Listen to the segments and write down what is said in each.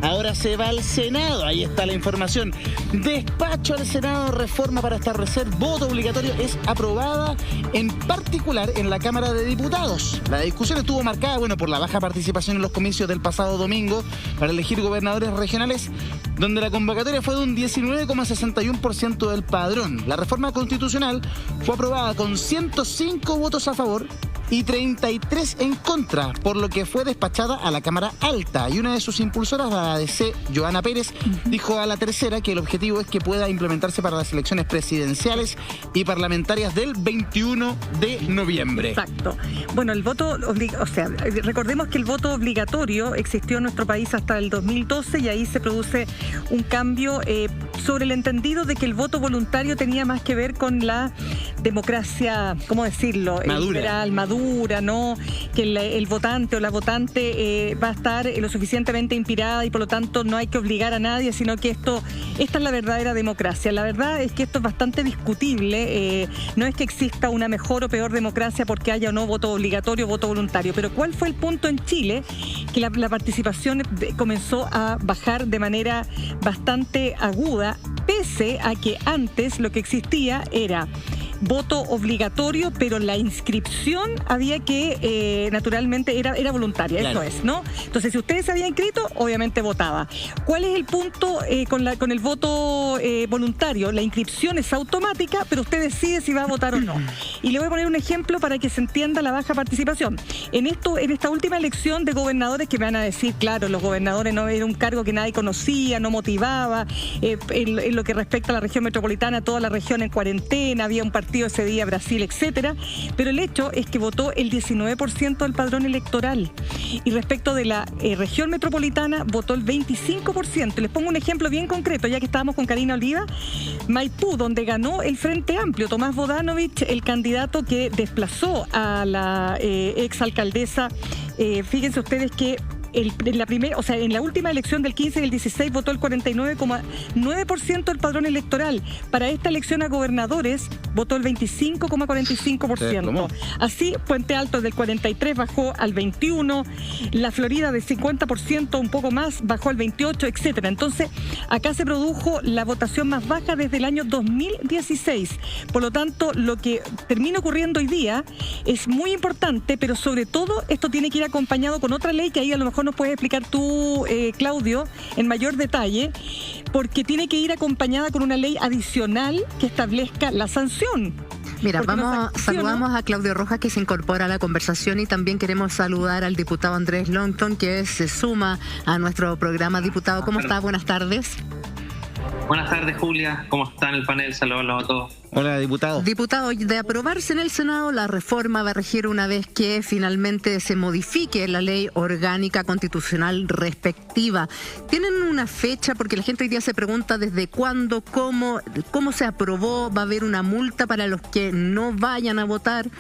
Ahora se va al Senado, ahí está la información. Despacho al Senado, reforma para establecer voto obligatorio es aprobada, en particular en la Cámara de Diputados. La discusión estuvo marcada, por la baja participación en los comicios del pasado domingo para elegir gobernadores regionales, donde la convocatoria fue de un 19,61% del padrón. La reforma constitucional fue aprobada con 105 votos a favor y 33 en contra, por lo que fue despachada a la Cámara Alta. Y una de sus impulsoras, la ADC, Joana Pérez, dijo a La Tercera que el objetivo es que pueda implementarse para las elecciones presidenciales y parlamentarias del 21 de noviembre. Exacto. Bueno, el voto, recordemos que el voto obligatorio existió en nuestro país hasta el 2012 y ahí se produce un cambio sobre el entendido de que el voto voluntario tenía más que ver con la democracia, ¿cómo decirlo? Liberal, madura, ¿no? Que el votante o la votante va a estar lo suficientemente inspirada y por lo tanto no hay que obligar a nadie, sino que esta es la verdadera democracia. La verdad es que esto es bastante discutible. No es que exista una mejor o peor democracia porque haya o no voto obligatorio o voto voluntario. Pero ¿cuál fue el punto en Chile? Que la participación comenzó a bajar de manera bastante aguda, pese a que antes lo que existía era voto obligatorio, pero la inscripción había que, naturalmente, era voluntaria, claro. Eso es, ¿no? Entonces, si usted se había inscrito, obviamente votaba. ¿Cuál es el punto con el voto voluntario? La inscripción es automática, pero usted decide si va a votar o no. Y le voy a poner un ejemplo para que se entienda la baja participación. En esta última elección de gobernadores, que me van a decir, claro, los gobernadores no era un cargo que nadie conocía, no motivaba, en lo que respecta a la región metropolitana, toda la región en cuarentena, había un partido ese día, Brasil, etcétera, pero el hecho es que votó el 19% del padrón electoral y respecto de la región metropolitana votó el 25%. Les pongo un ejemplo bien concreto, ya que estábamos con Karina Oliva. Maipú, donde ganó el Frente Amplio, Tomás Bodanovich, el candidato que desplazó a la exalcaldesa, fíjense ustedes que en la última elección del 15 y el 16 votó el 49,9% del padrón electoral. Para esta elección a gobernadores votó el 25,45%. Así, Puente Alto del 43 bajó al 21%, la Florida del 50%, un poco más, bajó al 28%, etcétera. Entonces, acá se produjo la votación más baja desde el año 2016. Por lo tanto, lo que termina ocurriendo hoy día es muy importante, pero sobre todo esto tiene que ir acompañado con otra ley que ahí a lo mejor nos puedes explicar tú, Claudio, en mayor detalle, porque tiene que ir acompañada con una ley adicional que establezca la sanción. Mira, saludamos a Claudio Rojas, que se incorpora a la conversación, y también queremos saludar al diputado Andrés Longton, que se suma a nuestro programa. Diputado, ¿cómo está? Buenas tardes. Buenas tardes, Julia. ¿Cómo están el panel? Saludos a todos. Hola, diputado. Diputado, de aprobarse en el Senado, la reforma va a regir una vez que finalmente se modifique la ley orgánica constitucional respectiva. ¿Tienen una fecha? Porque la gente hoy día se pregunta desde cuándo, cómo se aprobó, va a haber una multa para los que no vayan a votar.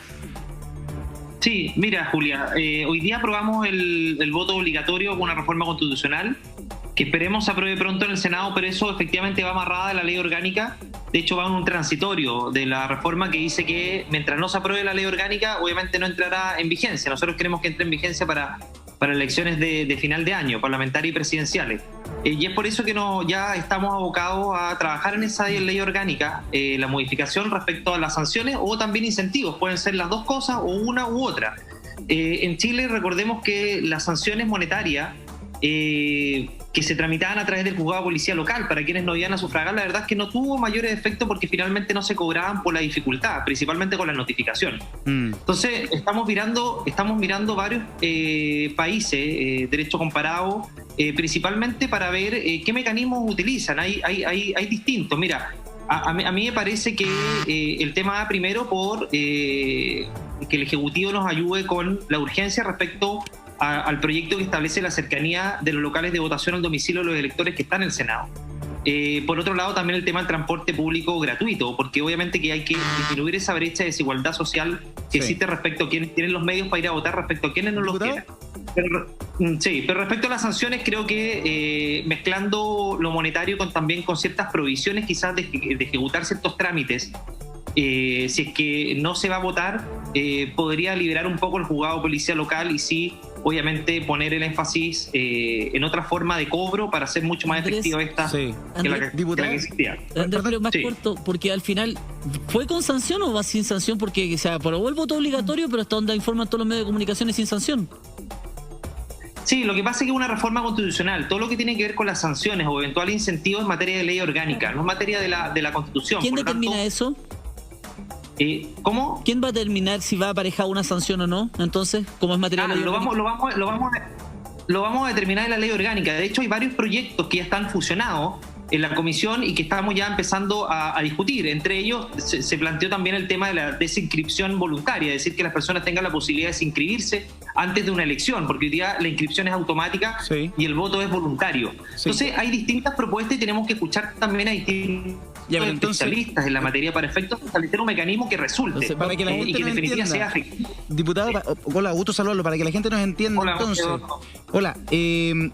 Sí, mira, Julia, hoy día aprobamos el voto obligatorio con una reforma constitucional que esperemos se apruebe pronto en el Senado, pero eso efectivamente va amarrada a la ley orgánica. De hecho, va en un transitorio de la reforma que dice que mientras no se apruebe la ley orgánica, obviamente no entrará en vigencia. Nosotros queremos que entre en vigencia para elecciones de final de año, parlamentarias y presidenciales. Y es por eso que ya estamos abocados a trabajar en esa ley orgánica, la modificación respecto a las sanciones o también incentivos. Pueden ser las dos cosas o una u otra. En Chile, recordemos que las sanciones monetarias que se tramitaban a través del juzgado de policía local para quienes no iban a sufragar, la verdad es que no tuvo mayores efectos porque finalmente no se cobraban por la dificultad, principalmente con la notificación. Entonces, estamos mirando varios países, derecho comparado, principalmente para ver qué mecanismos utilizan. Hay distintos. Mira, a mí me parece que el tema va primero por que el Ejecutivo nos ayude con la urgencia respecto al proyecto que establece la cercanía de los locales de votación al domicilio de los electores que están en el Senado. Por otro lado, también el tema del transporte público gratuito, porque obviamente que hay que disminuir esa brecha de desigualdad social que existe respecto a quienes tienen los medios para ir a votar respecto a quienes no los tienen. Pero respecto a las sanciones, creo que mezclando lo monetario también con ciertas provisiones quizás de ejecutar ciertos trámites, si es que no se va a votar, podría liberar un poco el juzgado de policía local y sí obviamente poner el énfasis en otra forma de cobro para hacer mucho más efectiva esta que la que existía. Andrés, pero más Sí. corto, porque al final, ¿fue con sanción o va sin sanción? Porque se aprobó el voto obligatorio, pero hasta donde informan todos los medios de comunicación es sin sanción. Sí, lo que pasa es que es una reforma constitucional. Todo lo que tiene que ver con las sanciones o eventuales incentivos es materia de ley orgánica, no es materia de la Constitución. ¿Quién Por lo determina tanto, eso? ¿Cómo? ¿Quién va a determinar si va aparejada una sanción o no? Entonces, ¿cómo es materia de ley Lo orgánica? vamos a determinar en la ley orgánica. De hecho, hay varios proyectos que ya están fusionados en la comisión y que estamos ya empezando a discutir. Entre ellos se planteó también el tema de la desinscripción voluntaria, es decir, que las personas tengan la posibilidad de desinscribirse antes de una elección, porque hoy día la inscripción es automática y el voto es voluntario. Sí. Entonces hay distintas propuestas y tenemos que escuchar también a distintos especialistas en la materia para efectos de establecer un mecanismo que resulte para que la gente y que en nos definitiva entienda. sea efectivo. Diputado, hola, gusto saludarlo, para que la gente nos entienda. Hola, entonces, hola,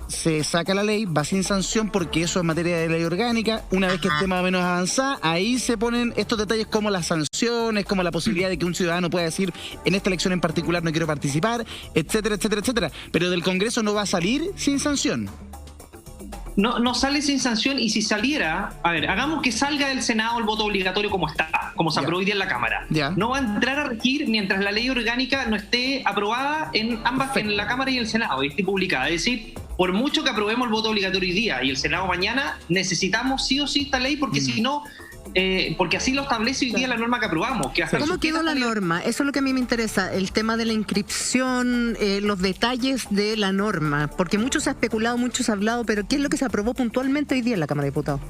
se saca la ley, va sin sanción porque eso es materia de ley orgánica. Una vez que esté más o menos avanzada, ahí se ponen estos detalles como las sanciones, como la posibilidad de que un ciudadano pueda decir en esta elección en particular no quiero participar, etcétera, etcétera, etcétera. Pero del Congreso no va a salir sin sanción. No sale sin sanción, y si saliera, a ver, hagamos que salga del Senado el voto obligatorio como está, como se aprobó hoy día en la Cámara. Ya. No va a entrar a regir mientras la ley orgánica no esté aprobada en ambas, en la Cámara y el Senado, y esté publicada. Es decir, por mucho que aprobemos el voto obligatorio hoy día y el Senado mañana, necesitamos sí o sí esta ley, porque si no, porque así lo establece hoy día la norma que aprobamos. Que hasta ¿Cómo quedó la norma? Eso es lo que a mí me interesa, el tema de la inscripción, los detalles de la norma, porque mucho se ha especulado, mucho se ha hablado, pero ¿qué es lo que se aprobó puntualmente hoy día en la Cámara de Diputados?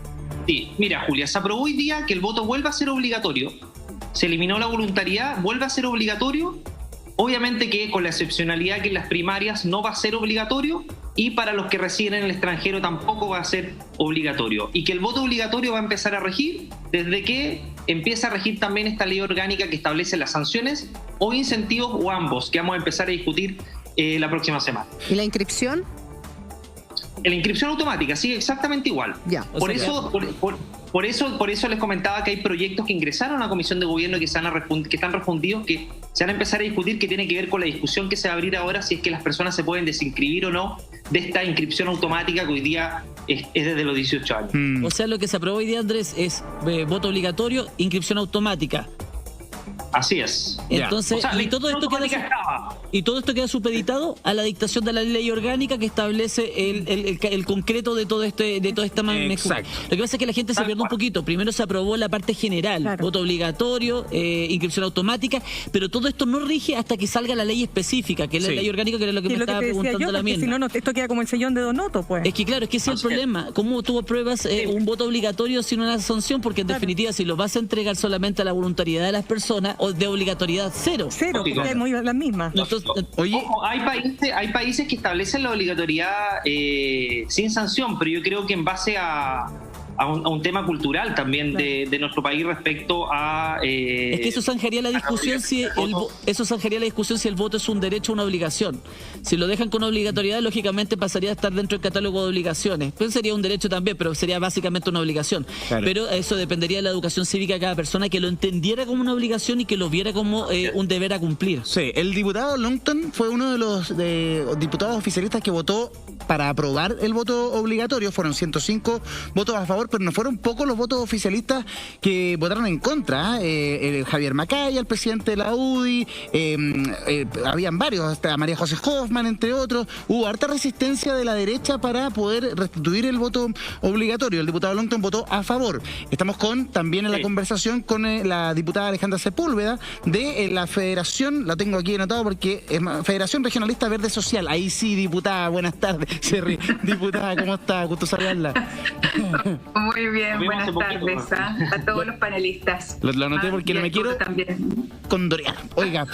Sí, mira, Julia, se aprobó hoy día que el voto vuelva a ser obligatorio, se eliminó la voluntariedad, vuelve a ser obligatorio, obviamente que con la excepcionalidad que en las primarias no va a ser obligatorio, y para los que residen en el extranjero tampoco va a ser obligatorio, y que el voto obligatorio va a empezar a regir desde que empieza a regir también esta ley orgánica que establece las sanciones o incentivos, o ambos, que vamos a empezar a discutir la próxima semana. ¿Y la inscripción? La inscripción automática sigue exactamente igual. Ya. Por eso les comentaba que hay proyectos que ingresaron a la Comisión de Gobierno y que están refundidos, que se van a empezar a discutir, que tiene que ver con la discusión que se va a abrir ahora, si es que las personas se pueden desinscribir o no de esta inscripción automática que hoy día es desde los 18 años. O sea, lo que se aprobó hoy día, Andrés, es voto obligatorio, inscripción automática. Así es. Entonces, O sea, la y todo esto automática estaba. y todo esto queda supeditado a la dictación de la ley orgánica que establece el concreto de todo toda esta Exacto. Lo que pasa es que la gente se pierde un poquito. Primero se aprobó la parte general, Claro. voto obligatorio, inscripción automática, pero todo esto no rige hasta que salga la ley específica, que es la Sí. ley orgánica, que era lo que Y me lo que estaba te decía preguntando yo, la porque misma. si no, esto queda como el sellón de Donoto, pues. Es que claro, es que ese es el problema. ¿Cómo tú apruebas un voto obligatorio sin una sanción? Porque en definitiva, si lo vas a entregar solamente a la voluntariedad de las personas, o de obligatoriedad cero. Cero, Lógico. porque es muy las mismas. Entonces, Oye, Ojo, hay países que establecen la obligatoriedad sin sanción, pero yo creo que en base a un tema cultural también de nuestro país respecto a... es que eso zanjaría la discusión si el voto es un derecho o una obligación. Si lo dejan con obligatoriedad, lógicamente pasaría a estar dentro del catálogo de obligaciones. Pues sería un derecho también, pero sería básicamente una obligación. Claro. Pero eso dependería de la educación cívica de cada persona, que lo entendiera como una obligación y que lo viera como un deber a cumplir. sí, el diputado Longton fue uno de los diputados oficialistas que votó para aprobar el voto obligatorio. Fueron 105 votos a favor, pero no fueron pocos los votos oficialistas que votaron en contra. Javier Macaya, el presidente de la UDI, habían varios, hasta María José Hoffman, entre otros. Hubo harta resistencia de la derecha para poder restituir el voto obligatorio. El diputado Longton votó a favor. Estamos también en la conversación con la diputada Alejandra Sepúlveda de la Federación, la tengo aquí anotado porque es Federación Regionalista Verde Social. Ahí sí, diputada, buenas tardes. Diputada, ¿cómo está? Gusto saludarla. Muy bien, Nos vimos buenas hace poquito, tardes a todos los panelistas. Lo anoté porque no me quiero también. condorear. Oiga,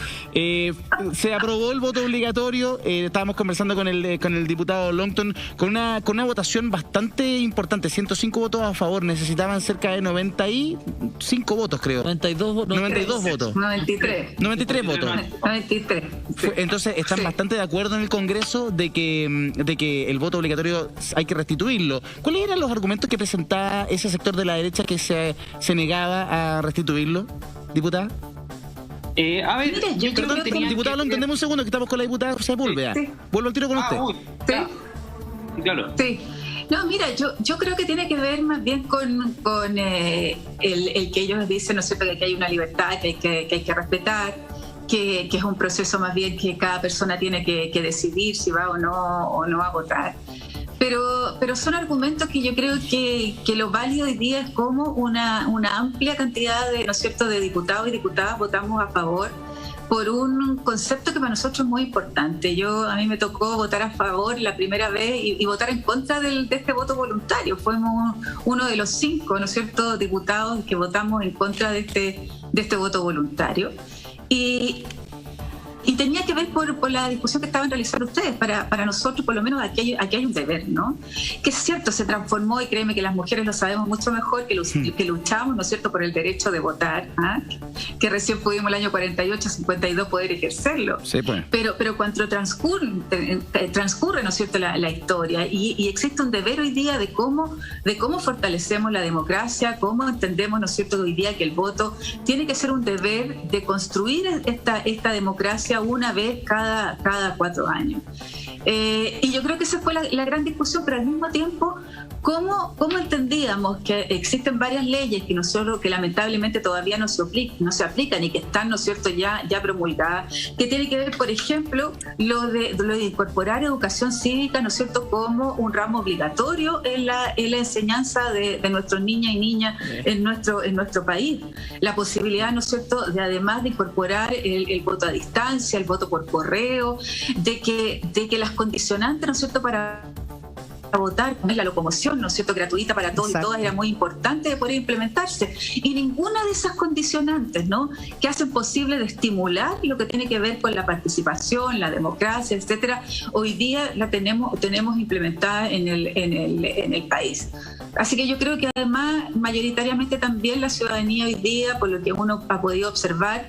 se aprobó el voto obligatorio. Estábamos conversando con el diputado Longton con una votación bastante importante. 105 votos a favor. Necesitaban cerca de 95 votos, creo. 92 votos. 93. 93 votos. 93. Sí. Entonces están Sí. bastante de acuerdo en el Congreso de que el voto obligatorio hay que restituirlo. ¿Cuáles eran los argumentos que presentaba ese sector de la derecha que se negaba a restituirlo, diputada? A ver, Mira, yo creo Perdón, que tenía diputado, lo entendemos un segundo, que estamos con la diputada Sepúlveda. Sí. Vuelvo al tiro con usted. uy, Sí. ya. Claro. Sí. No, mira, yo creo que tiene que ver más bien con el que ellos dicen, ¿no es cierto?, que aquí hay una libertad que hay que respetar, que es un proceso más bien que cada persona tiene que decidir si va o no a votar. Pero son argumentos que yo creo que lo válido hoy día es como una amplia cantidad de, ¿no es cierto?, de diputados y diputadas votamos a favor por un concepto que para nosotros es muy importante. A mí me tocó votar a favor la primera vez y votar en contra de este voto voluntario. Fuimos uno de los 5, ¿no es cierto?, diputados que votamos en contra de este voto voluntario. Y tenía que ver por la discusión que estaban realizando ustedes. Para nosotros, por lo menos, aquí hay un deber, ¿no? Que es cierto, se transformó, y créeme que las mujeres lo sabemos mucho mejor, que luchamos, ¿no es cierto?, por el derecho de votar, que recién pudimos el año 48, 52 poder ejercerlo. Sí, pues. Pero cuando transcurre, ¿no es cierto?, la historia, y existe un deber hoy día de cómo fortalecemos la democracia, cómo entendemos, ¿no es cierto?, hoy día que el voto tiene que ser un deber de construir esta democracia una vez cada 4 años. Y yo creo que esa fue la gran discusión, pero al mismo tiempo, ¿cómo entendíamos que existen varias leyes que lamentablemente todavía no se aplican y que están, ¿no es cierto?, ya promulgadas, que tiene que ver, por ejemplo, lo de incorporar educación cívica, ¿no es cierto?, como un ramo obligatorio en la enseñanza de nuestros niñas y niñas en nuestro país. La posibilidad, ¿no es cierto?, de además de incorporar el voto a distancia, el voto por correo, de que las condicionantes, ¿no es cierto?, para votar, como es la locomoción, ¿no es cierto?, gratuita para todos. Exacto. Y todas, era muy importante de poder implementarse. Y ninguna de esas condicionantes, ¿no?, que hacen posible de estimular lo que tiene que ver con la participación, la democracia, etcétera, hoy día la tenemos implementada en el país. Así que yo creo que además, mayoritariamente también la ciudadanía hoy día, por lo que uno ha podido observar,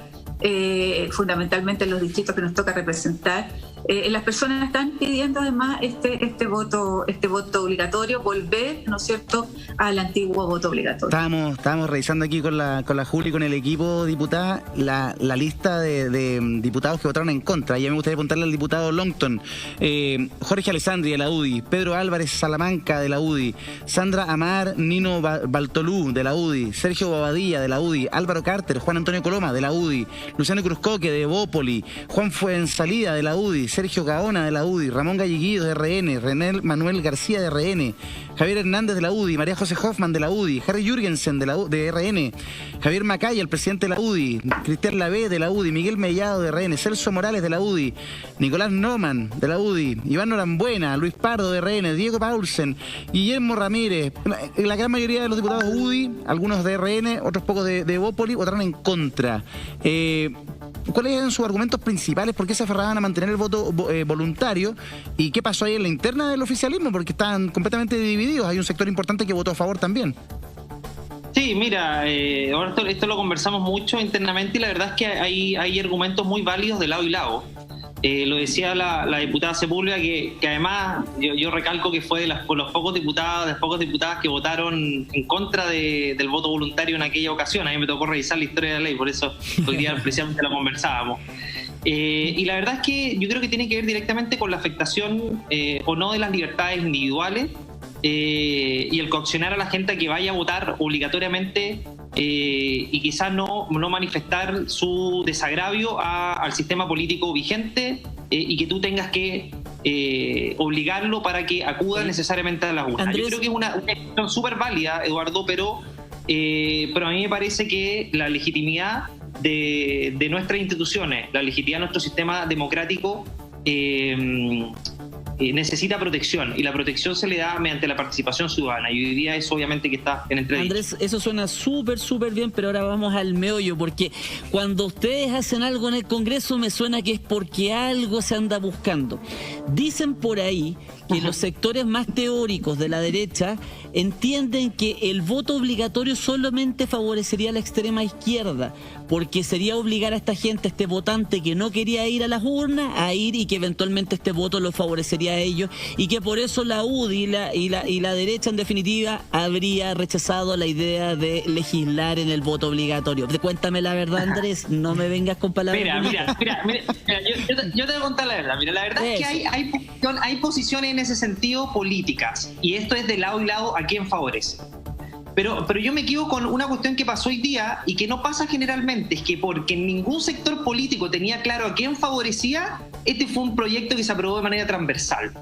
fundamentalmente en los distritos que nos toca representar, las personas están pidiendo además este voto obligatorio, volver, ¿no es cierto?, al antiguo voto obligatorio. Estábamos revisando aquí con la Juli y con el equipo, diputada, la lista de diputados que votaron en contra. Ya me gustaría preguntarle al diputado Longton, Jorge Alessandri de la UDI, Pedro Álvarez Salamanca de la UDI, Sandra Amar Nino Baltolú de la UDI, Sergio Bobadilla de la UDI, Álvaro Carter, Juan Antonio Coloma de la UDI, Luciano Cruzcoque de Evópoli, Juan Fuensalida de la UDI, Sergio Gaona de la UDI, Ramón Galleguillo de RN, René Manuel García de RN, Javier Hernández de la UDI, María José Hoffman de la UDI, Harry Jürgensen de RN, Javier Macaya, el presidente de la UDI, Cristian Lavé de la UDI, Miguel Mellado de RN, Celso Morales de la UDI, Nicolás Noman de la UDI, Iván Norambuena, Luis Pardo de RN, Diego Paulsen, Guillermo Ramírez. La gran mayoría de los diputados UDI, algunos de RN, otros pocos de Evópoli, votaron en contra. ¿Cuáles eran sus argumentos principales? ¿Por qué se aferraban a mantener el voto voluntario? ¿Y qué pasó ahí en la interna del oficialismo? Porque estaban completamente divididos. Hay un sector importante que votó a favor también. Sí, mira, ahora esto lo conversamos mucho internamente y la verdad es que hay argumentos muy válidos de lado y lado. Lo decía la diputada Sepúlveda, que además yo recalco que fue de los pocos diputadas que votaron en contra del voto voluntario en aquella ocasión. A mí me tocó revisar la historia de la ley, por eso hoy día precisamente lo conversábamos. Y la verdad es que yo creo que tiene que ver directamente con la afectación o no de las libertades individuales y el coaccionar a la gente a que vaya a votar obligatoriamente y quizás no manifestar su desagravio al sistema político vigente y que tú tengas que obligarlo para que acuda necesariamente a la urna. Andrés, yo creo que es una cuestión súper válida, Eduardo, pero a mí me parece que la legitimidad de nuestras instituciones, la legitimidad de nuestro sistema democrático necesita protección, y la protección se le da mediante la participación ciudadana, y hoy día eso obviamente que está en entredicho. Andrés, eso suena súper bien, pero ahora vamos al meollo, porque cuando ustedes hacen algo en el Congreso me suena que es porque algo se anda buscando. Dicen por ahí que los sectores más teóricos de la derecha entienden que el voto obligatorio solamente favorecería a la extrema izquierda, porque sería obligar a esta gente, a este votante que no quería ir a las urnas, a ir, y que eventualmente este voto lo favorecería a ellos, y que por eso la UDI y la derecha en definitiva habría rechazado la idea de legislar en el voto obligatorio. Cuéntame la verdad, Andrés, no me vengas con palabras. Mira, yo te voy a contar la verdad. Mira, la verdad es que hay posiciones en ese sentido políticas, y esto es de lado y lado a quién favorece. Pero yo me quedo con una cuestión que pasó hoy día y que no pasa generalmente, es que porque ningún sector político tenía claro a quién favorecía, este fue un proyecto que se aprobó de manera transversal.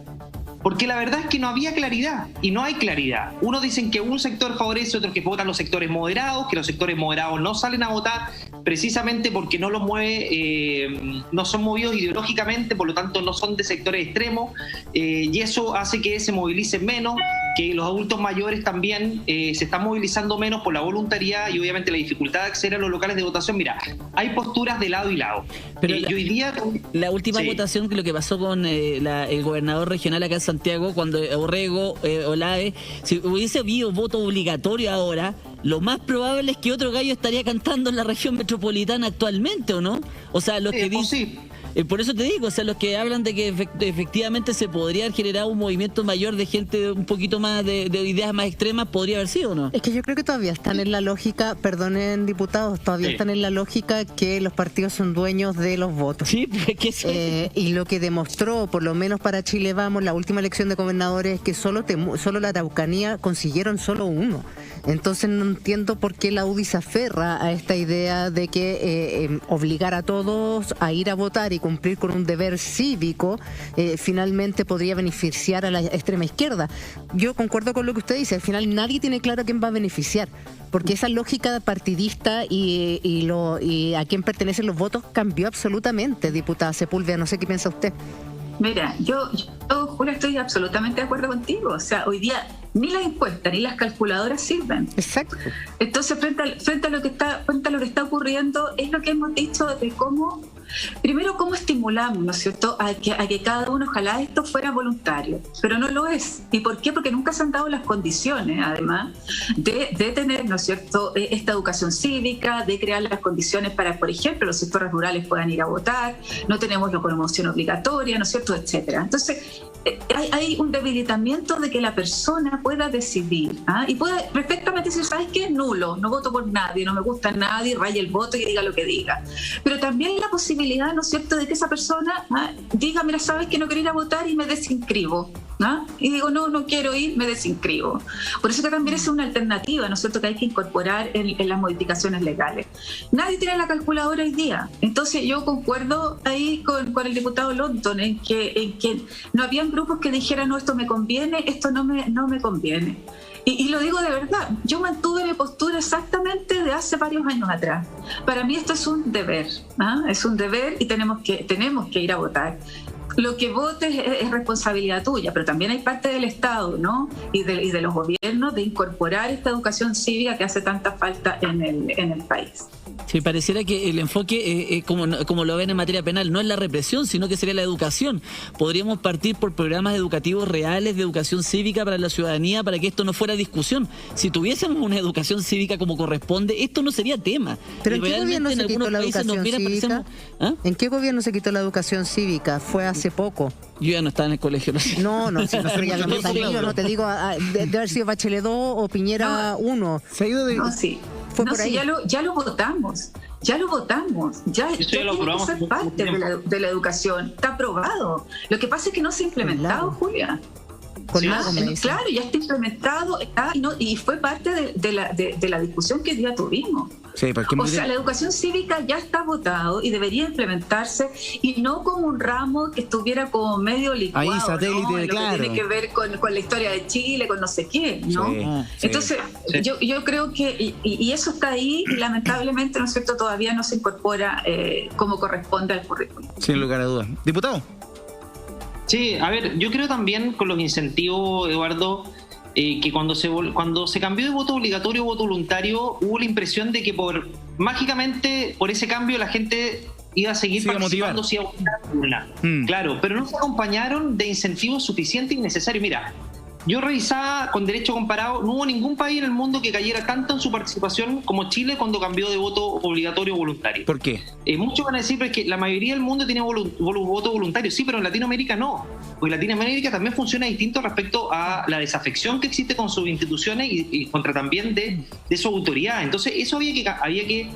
Porque la verdad es que no había claridad, y no hay claridad. Unos dicen que un sector favorece, otros que votan los sectores moderados, que los sectores moderados no salen a votar precisamente porque no los mueve, no son movidos ideológicamente, por lo tanto no son de sectores extremos, y eso hace que se movilicen menos, que los adultos mayores también se están movilizando menos por la voluntariedad y obviamente la dificultad de acceder a los locales de votación. Mira, hay posturas de lado y lado. Pero y hoy día... La última Sí. votación, que lo que pasó con el gobernador regional acá en Santiago, cuando Orrego, Olave, si hubiese habido voto obligatorio ahora, lo más probable es que otro gallo estaría cantando en la región metropolitana actualmente, ¿o no? O sea, los que dicen... Por eso te digo, o sea, los que hablan de que efectivamente se podría generar un movimiento mayor de gente un poquito más de ideas más extremas, podría haber sido, ¿no? Es que yo creo que todavía están en la lógica, perdonen diputados, todavía están en la lógica que los partidos son dueños de los votos. Sí, pues que sí. Y lo que demostró, por lo menos para Chile Vamos, la última elección de gobernadores, es que solo la Araucanía consiguieron solo uno. Entonces no entiendo por qué la UDI se aferra a esta idea de que obligar a todos a ir a votar y cumplir con un deber cívico finalmente podría beneficiar a la extrema izquierda. Yo concuerdo con lo que usted dice, al final nadie tiene claro a quién va a beneficiar, porque esa lógica partidista y a quién pertenecen los votos cambió absolutamente, diputada Sepúlveda, no sé qué piensa usted. Mira, yo Julia, estoy absolutamente de acuerdo contigo. O sea, hoy día ni las encuestas ni las calculadoras sirven. Exacto. Entonces, frente a lo que está ocurriendo, es lo que hemos dicho de cómo, primero, cómo estimulamos, ¿no es cierto?, a que cada uno, ojalá esto fuera voluntario, pero no lo es. ¿Y por qué? Porque nunca se han dado las condiciones, además, de tener, ¿no es cierto?, esta educación cívica, de crear las condiciones para, por ejemplo, los sectores rurales puedan ir a votar, no tenemos la promoción obligatoria, ¿no es cierto?, etcétera. Entonces, hay un debilitamiento de que la persona pueda decidir, y pueda perfectamente decir, ¿sabes qué? Nulo, no voto por nadie, no me gusta nadie, raya el voto y diga lo que diga. Pero también la posibilidad, ¿no es cierto?, de que esa persona diga, mira, ¿sabes que no quiero ir a votar y me desinscribo? Y digo, no quiero ir, me desinscribo. Por eso que también es una alternativa, ¿no es cierto?, que hay que incorporar en las modificaciones legales. Nadie tiene la calculadora hoy día. Entonces yo concuerdo ahí con el diputado Longton en que no habían grupos que dijeran, no, esto me conviene, esto no me conviene. Y lo digo de verdad, yo mantuve mi postura exactamente de hace varios años atrás. Para mí esto es un deber, es un deber y tenemos que ir a votar. Lo que votes es responsabilidad tuya, pero también hay parte del Estado, ¿no?, y de los gobiernos de incorporar esta educación cívica que hace tanta falta en el país. Sí, pareciera que el enfoque, como lo ven en materia penal, no es la represión, sino que sería la educación. Podríamos partir por programas educativos reales de educación cívica para la ciudadanía, para que esto no fuera discusión. Si tuviésemos una educación cívica como corresponde, esto no sería tema. ¿Pero en qué gobierno se quitó la educación cívica? ¿En qué gobierno se quitó la educación cívica? Fue hace poco. Yo ya no estaba en el colegio. No, si nosotros ya habíamos salido, no te digo, de haber sido Bachelet 2 o Piñera 1. Se ha ido de... No, sí. Fue por ahí. Ya lo votamos. Ya tiene que ser parte de la educación. Está aprobado. Lo que pasa es que no se ha implementado, Julia. Claro, ya está implementado y fue parte de la discusión que ya tuvimos. Sí, o sea, la educación cívica ya está votado y debería implementarse, y no como un ramo que estuviera como medio licuado, ahí, satélite, ¿no? claro. Que tiene que ver con la historia de Chile, con no sé qué, ¿no? Sí, Entonces, sí. Yo creo que, y eso está ahí, y lamentablemente, ¿no es cierto?, todavía no se incorpora como corresponde al currículum. Sin lugar a dudas. Diputado. Sí, a ver, yo creo también con los incentivos, Eduardo, que cuando se cambió de voto obligatorio a voto voluntario, hubo la impresión de que mágicamente por ese cambio la gente iba a seguir Sí, a motivar. participando, sí, a votar a la urna. Claro, pero no se acompañaron de incentivos suficientes y necesarios. Mira, yo revisaba con derecho comparado, no hubo ningún país en el mundo que cayera tanto en su participación como Chile cuando cambió de voto obligatorio a voluntario. ¿Por qué? Muchos van a decir que la mayoría del mundo tiene voto voluntario, sí, pero en Latinoamérica no, porque Latinoamérica también funciona distinto respecto a la desafección que existe con sus instituciones y contra también de su autoridad. Entonces eso había que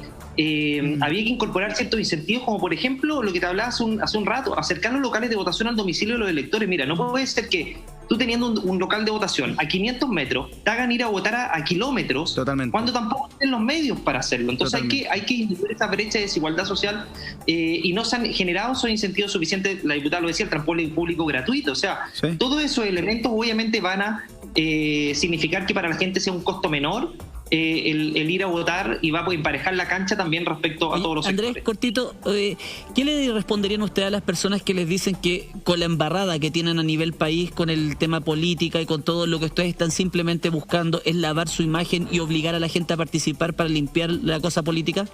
incorporar ciertos incentivos, como por ejemplo lo que te hablaba hace un rato, acercar los locales de votación al domicilio de los electores. Mira, no puede ser que tú teniendo un local de votación a 500 metros te hagan ir a votar a kilómetros. Totalmente. Cuando tampoco tienen los medios para hacerlo. Entonces hay que disminuir esa brecha de desigualdad social y no se han generado esos incentivos suficientes. La diputada lo decía, el transporte público gratuito. O sea, sí, todos esos elementos obviamente van a significar que para la gente sea un costo menor el ir a votar, y va a emparejar la cancha también respecto a todos los Andrés, sectores. cortito, ¿qué le responderían ustedes a las personas que les dicen que con la embarrada que tienen a nivel país con el tema política y con todo lo que ustedes están simplemente buscando es lavar su imagen y obligar a la gente a participar para limpiar la cosa política?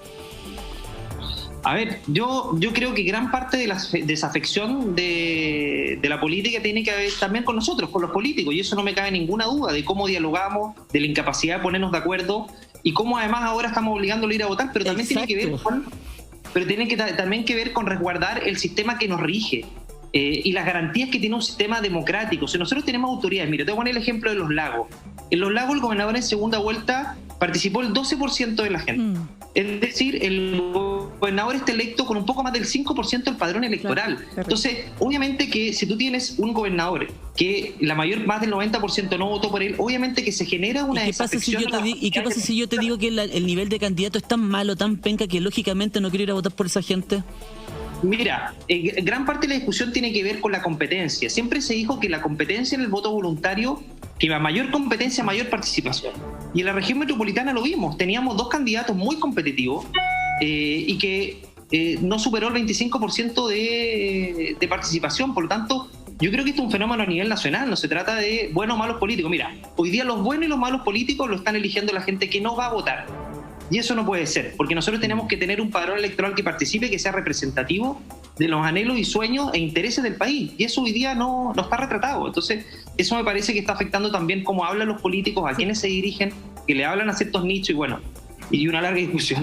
A ver, yo creo que gran parte de la desafección de la política tiene que ver también con nosotros, con los políticos, y eso no me cabe ninguna duda, de cómo dialogamos, de la incapacidad de ponernos de acuerdo, y cómo además ahora estamos obligándolo a ir a votar, pero también tiene que ver también que ver con resguardar el sistema que nos rige y las garantías que tiene un sistema democrático. Si nosotros tenemos autoridades, mire, te voy a poner el ejemplo de los lagos. En los lagos el gobernador en segunda vuelta participó el 12% de la gente. Es decir, el gobernador está electo con un poco más del 5% del padrón electoral. Claro. Entonces, obviamente que si tú tienes un gobernador que más del 90% no votó por él, obviamente que se genera una desafección. ¿Y qué pasa si yo te digo que el nivel de candidato es tan malo, tan penca, que lógicamente no quiero ir a votar por esa gente? Mira, gran parte de la discusión tiene que ver con la competencia. Siempre se dijo que la competencia en el voto voluntario, que a mayor competencia, mayor participación. Y en la región metropolitana lo vimos. Teníamos 2 candidatos muy competitivos y que no superó el 25% de participación. Por lo tanto, yo creo que esto es un fenómeno a nivel nacional. No se trata de buenos o malos políticos. Mira, hoy día los buenos y los malos políticos lo están eligiendo la gente que no va a votar. Y eso no puede ser, porque nosotros tenemos que tener un padrón electoral que participe, que sea representativo de los anhelos y sueños e intereses del país. Y eso hoy día no está retratado. Entonces, eso me parece que está afectando también cómo hablan los políticos, a quiénes se dirigen, que le hablan a ciertos nichos y una larga discusión.